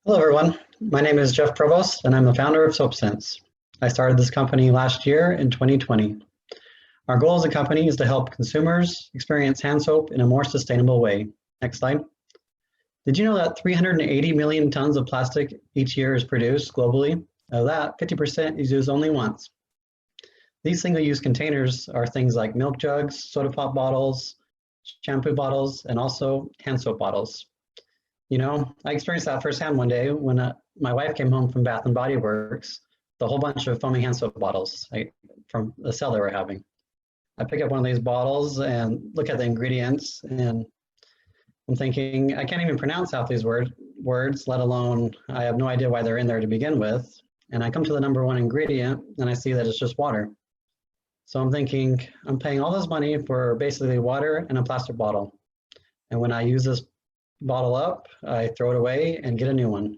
Hello, everyone. My name is Jeff Provost, and I'm the founder of SoapSense. I started this company last year in 2020. Our goal as a company is to help consumers experience hand soap in a more sustainable way. Next slide. Did you know that 380 million tons of plastic each year is produced globally? Of that, 50% is used only once. These single-use containers are things like milk jugs, soda pop bottles, shampoo bottles, and also hand soap bottles. You know, I experienced that firsthand one day when my wife came home from Bath and Body Works, the whole bunch of foaming hand soap bottles from the sale they were having. I pick up one of these bottles and look at the ingredients, and I'm thinking, I can't even pronounce half these words, let alone I have no idea why they're in there to begin with. And I come to the number one ingredient, and I see that it's just water. So I'm thinking, I'm paying all this money for basically water and a plastic bottle. And when I use this bottle up, I throw it away and get a new one.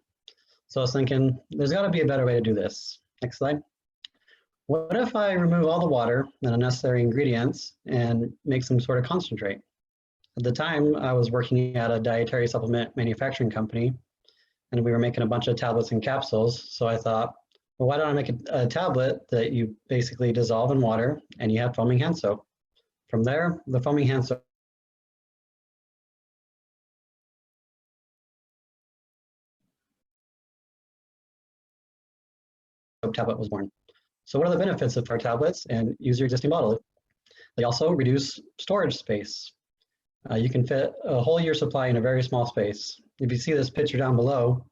So I was thinking, there's got to be a better way to do this. Next slide. What if I remove all the water and unnecessary ingredients and make some sort of concentrate? At the time, I was working at a dietary supplement manufacturing company, and we were making a bunch of tablets and capsules. So I thought, well, why don't I make a tablet that you basically dissolve in water and you have foaming hand soap? From there, the foaming hand soap tablet was born. So what are the benefits of our tablets? And use your existing bottle. They also reduce storage space. You can fit a whole year supply in a very small space. If you see this picture down below,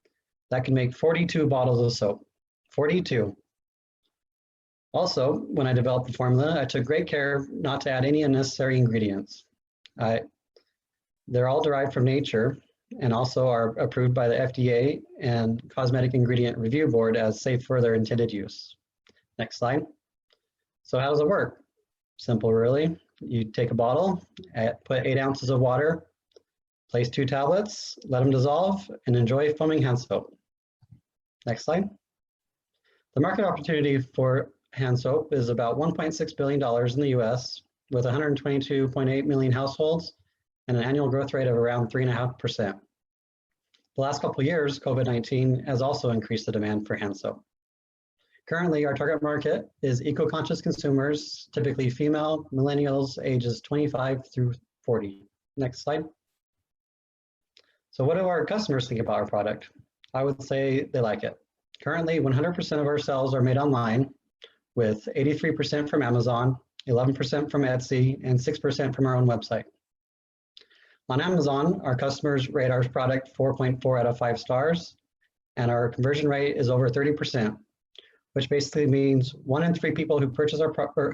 that can make 42 bottles of soap. 42. Also, when I developed the formula, I took great care not to add any unnecessary ingredients. They're all derived from nature and also are approved by the FDA and Cosmetic Ingredient Review Board as safe for their intended use. Next slide. So how does it work? Simple, really. You take a bottle, put 8 ounces of water, place 2 tablets, let them dissolve, and enjoy foaming hand soap. Next slide. The market opportunity for hand soap is about $1.6 billion in the US, with 122.8 million households and an annual growth rate of around 3.5%. The last couple of years, COVID-19 has also increased the demand for hand soap. Currently, our target market is eco-conscious consumers, typically female, millennials, ages 25 through 40. Next slide. So what do our customers think about our product? I would say they like it. Currently, 100% of our sales are made online, with 83% from Amazon, 11% from Etsy, and 6% from our own website. On Amazon, our customers rate our product 4.4 out of 5 stars, and our conversion rate is over 30%, which basically means 1 in 3 people who purchase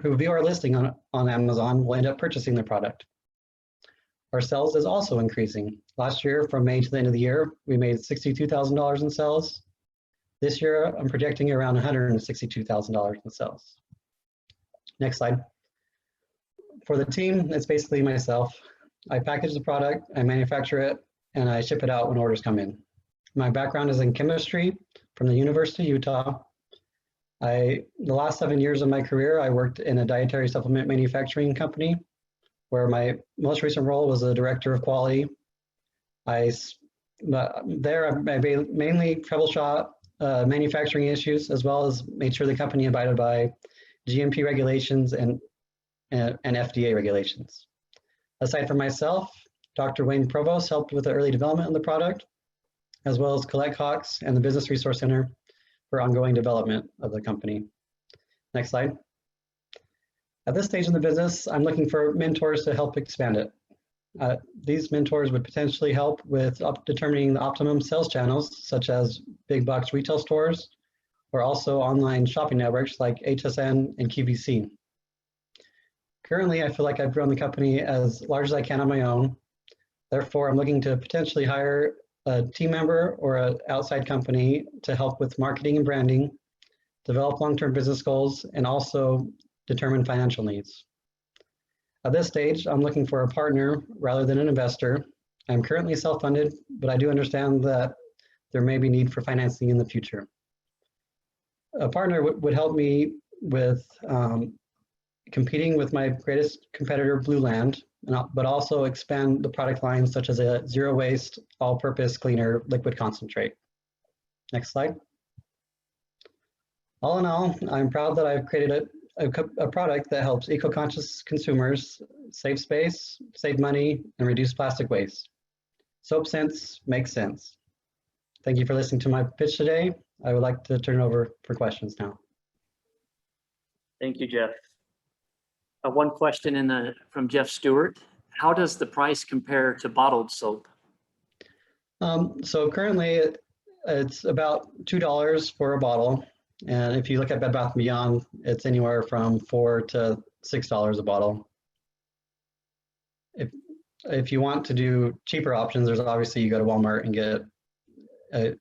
who view our listing on Amazon will end up purchasing the product. Our sales is also increasing. Last year, from May to the end of the year, we made $62,000 in sales. This year, I'm projecting around $162,000 in sales. Next slide. For the team, it's basically myself. I package the product, I manufacture it, and I ship it out when orders come in. My background is in chemistry from the University of Utah. The last 7 years of my career, I worked in a dietary supplement manufacturing company where my most recent role was the director of quality. I mainly troubleshot manufacturing issues, as well as made sure the company abided by GMP regulations and FDA regulations. Aside from myself, Dr. Wayne Provost helped with the early development of the product, as well as Colette Cox and the Business Resource Center for ongoing development of the company. Next slide. At this stage in the business, I'm looking for mentors to help expand it. These mentors would potentially help with determining the optimum sales channels, such as big box retail stores, or also online shopping networks like HSN and QVC. Currently, I feel like I've grown the company as large as I can on my own. Therefore, I'm looking to potentially hire a team member or an outside company to help with marketing and branding, develop long-term business goals, and also determine financial needs. At this stage, I'm looking for a partner rather than an investor. I'm currently self-funded, but I do understand that there may be need for financing in the future. A partner would help me with competing with my greatest competitor, Blueland, but also expand the product line such as a zero waste, all-purpose cleaner liquid concentrate. Next slide. All in all, I'm proud that I've created a product that helps eco-conscious consumers save space, save money, and reduce plastic waste. Soap Sense makes sense. Thank you for listening to my pitch today. I would like to turn it over for questions now. Thank you, Jeff. One question from Jeff Stewart. How does the price compare to bottled soap? So currently it's about $2 for a bottle. And if you look at Bed Bath & Beyond, it's anywhere from $4 to $6 a bottle. If you want to do cheaper options, there's obviously you go to Walmart and get a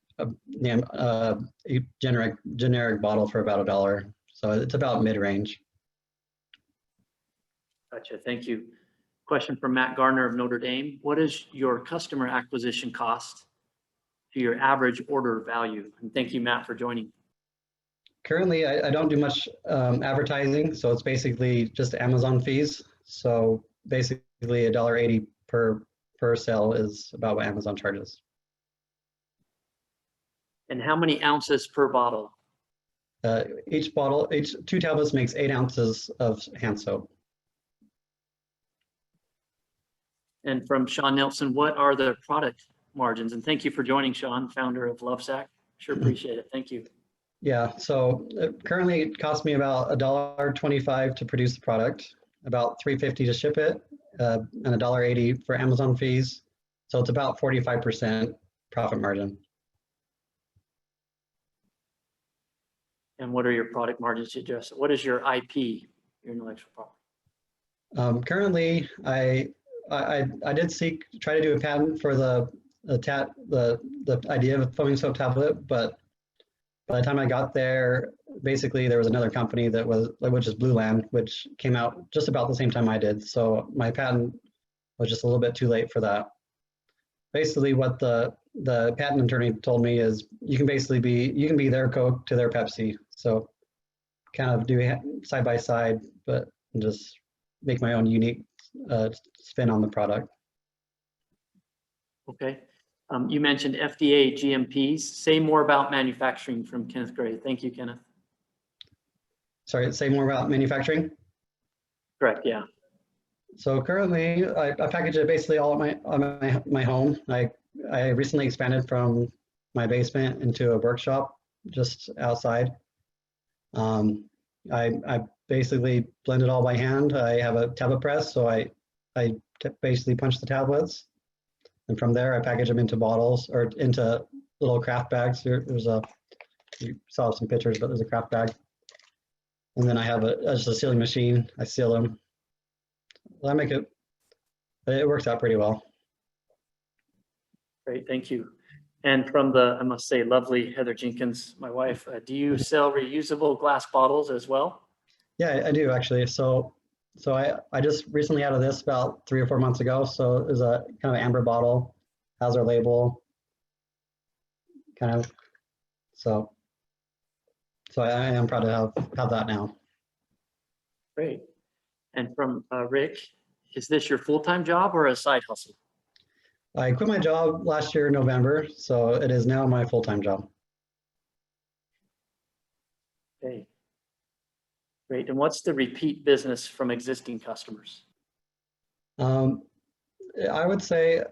generic bottle for about $1. So it's about mid-range. Gotcha, thank you. Question from Matt Garner of Notre Dame. What is your customer acquisition cost to your average order value? And thank you, Matt, for joining. Currently, I don't do much advertising, so it's basically just Amazon fees. So basically $1.80 per sale is about what Amazon charges. And how many ounces per bottle? Each 2 tablets makes 8 ounces of hand soap. And from Sean Nelson, what are the product margins? And thank you for joining, Sean, founder of Lovesac. Sure appreciate it. Thank you. Yeah, so currently it costs me about $1.25 to produce the product, about $3.50 to ship it, and $1.80 for Amazon fees. So it's about 45% profit margin. And what are your product margins to address? What is your IP, your intellectual property? Currently, I did try to do a patent for the idea of a foaming soap tablet, but by the time I got there, basically there was another company which is Blueland, which came out just about the same time I did. So my patent was just a little bit too late for that. Basically, what the patent attorney told me is you can be their Coke to their Pepsi. So kind of do side by side, but just make my own unique spin on the product. Okay. You mentioned FDA GMPs. Say more about manufacturing from Kenneth Gray. Thank you, Kenneth. Sorry, say more about manufacturing? Correct, yeah. So currently, I package it basically all at my home. I recently expanded from my basement into a workshop just outside. I basically blend it all by hand. I have a tablet press, so I basically punch the tablets. And from there, I package them into bottles or into little craft bags. You saw some pictures, but there's a craft bag. And then I have just a sealing machine. I seal them. Well, it works out pretty well. Great, thank you. And from the, I must say, lovely Heather Jenkins, my wife, do you sell reusable glass bottles as well? Yeah, I do actually. So I just recently out of this about 3 or 4 months ago. So it was a kind of amber bottle, has our label, kind of. So I am proud to have that now. Great. And from Rick, is this your full-time job or a side hustle? I quit my job last year in November, so it is now my full-time job. Okay. Great. And what's the repeat business from existing customers? I would say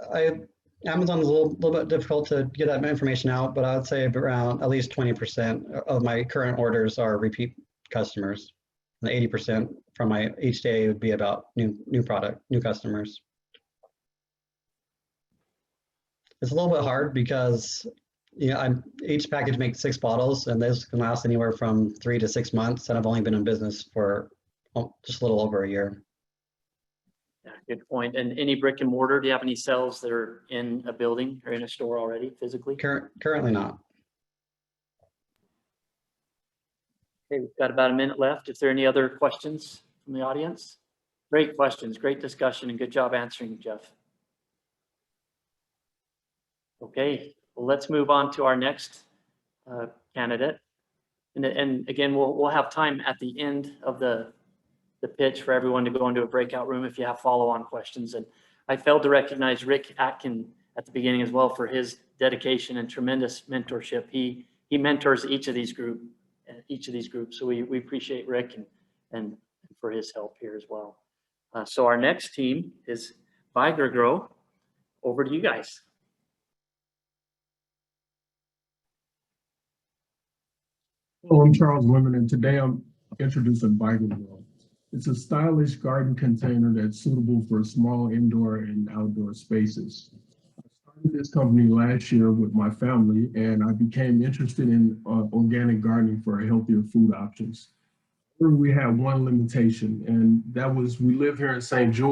Amazon is a little bit difficult to get that information out, but I would say around at least 20% of my current orders are repeat customers. And 80% from each day would be about new product, new customers. It's a little bit hard because each package makes 6 bottles, and those can last anywhere from 3 to 6 months. And I've only been in business for just a little over a year. Yeah, good point. And any brick and mortar? Do you have any sales that are in a building or in a store already physically? Currently not. Okay, we've got about a minute left. Is there any other questions from the audience? Great questions, great discussion, and good job answering, Jeff. Okay, well, let's move on to our next candidate. And again, we'll have time at the end of the pitch for everyone to go into a breakout room if you have follow-on questions. And I failed to recognize Rick Atkin at the beginning as well for his dedication and tremendous mentorship. He mentors each of these groups. So we appreciate Rick and for his help here as well. So our next team is Viger Grow. Over to you guys. Hello, I'm Charles Lemon, and today I'm introducing Viger Grow. It's a stylish garden container that's suitable for small indoor and outdoor spaces. I started this company last year with my family, and I became interested in organic gardening for healthier food options. We had one limitation, and that was we live here in St. George.